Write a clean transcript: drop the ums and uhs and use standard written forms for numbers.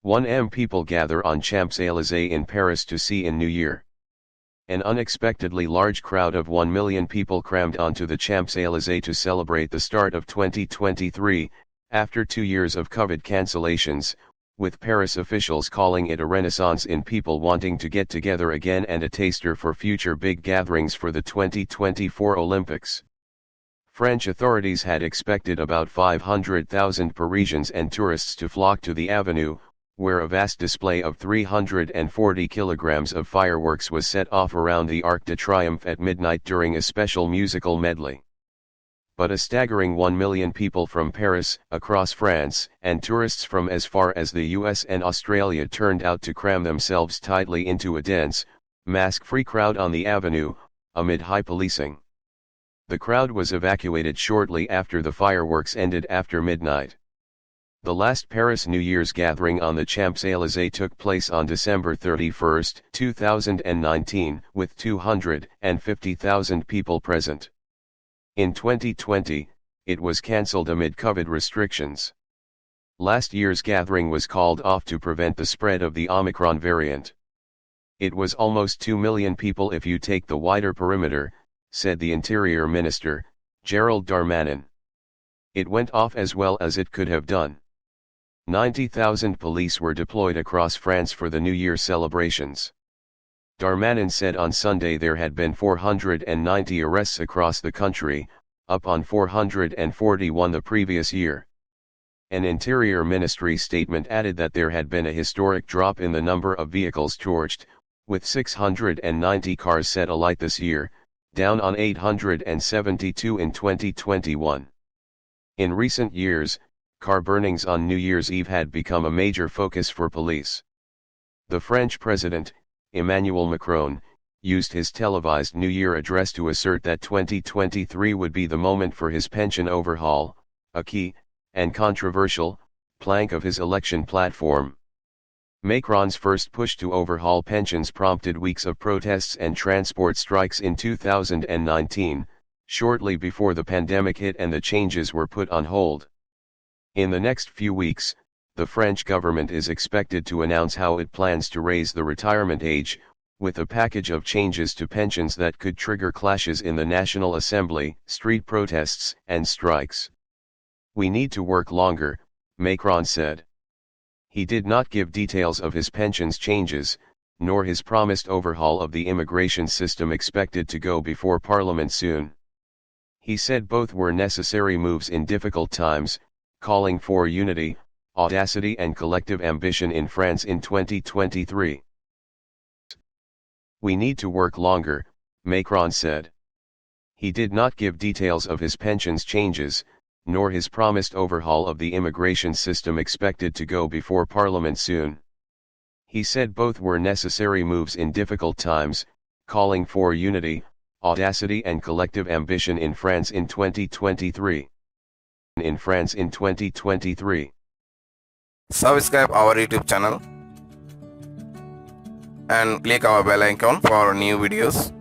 1 million people gather on Champs-Élysées in Paris to see in New Year. An unexpectedly large crowd of 1 million people crammed onto the Champs-Élysées to celebrate the start of 2023, after 2 years of COVID cancellations, with Paris officials calling it a renaissance in people wanting to get together again and a taster for future big gatherings for the 2024 Olympics. French authorities had expected about 500,000 Parisians and tourists to flock to the Avenue, where a vast display of 340 kilograms of fireworks was set off around the Arc de Triomphe at midnight during a special musical medley. But a staggering 1 million people from Paris, across France, and tourists from as far as the US and Australia turned out to cram themselves tightly into a dense, mask-free crowd on the Avenue, amid high policing. The crowd was evacuated shortly after the fireworks ended after midnight. The last Paris New Year's gathering on the Champs-Élysées took place on December 31, 2019, with 250,000 people present. In 2020, it was cancelled amid COVID restrictions. Last year's gathering was called off to prevent the spread of the Omicron variant. It was almost 2 million people if you take the wider perimeter, said the Interior Minister, Gerald Darmanin. It went off as well as it could have done. 90,000 police were deployed across France for the New Year celebrations. Darmanin said on Sunday there had been 490 arrests across the country, up on 441 the previous year. An Interior Ministry statement added that there had been a historic drop in the number of vehicles torched, with 690 cars set alight this year, down on 872 in 2021. In recent years, car burnings on New Year's Eve had become a major focus for police. The French president, Emmanuel Macron, used his televised New Year address to assert that 2023 would be the moment for his pension overhaul, a key, and controversial, plank of his election platform. Macron's first push to overhaul pensions prompted weeks of protests and transport strikes in 2019, shortly before the pandemic hit and the changes were put on hold. In the next few weeks, the French government is expected to announce how it plans to raise the retirement age, with a package of changes to pensions that could trigger clashes in the National Assembly, street protests, and strikes. "We need to work longer," Macron said. He did not give details of his pensions changes, nor his promised overhaul of the immigration system expected to go before Parliament soon. He said both were necessary moves in difficult times, calling for unity, audacity and collective ambition in France in 2023. "We need to work longer," Macron said. He did not give details of his pensions changes, nor his promised overhaul of the immigration system expected to go before Parliament soon. He said both were necessary moves in difficult times, calling for unity, audacity and collective ambition in France in 2023. In France in 2023. Subscribe our YouTube channel and click our bell icon for new videos.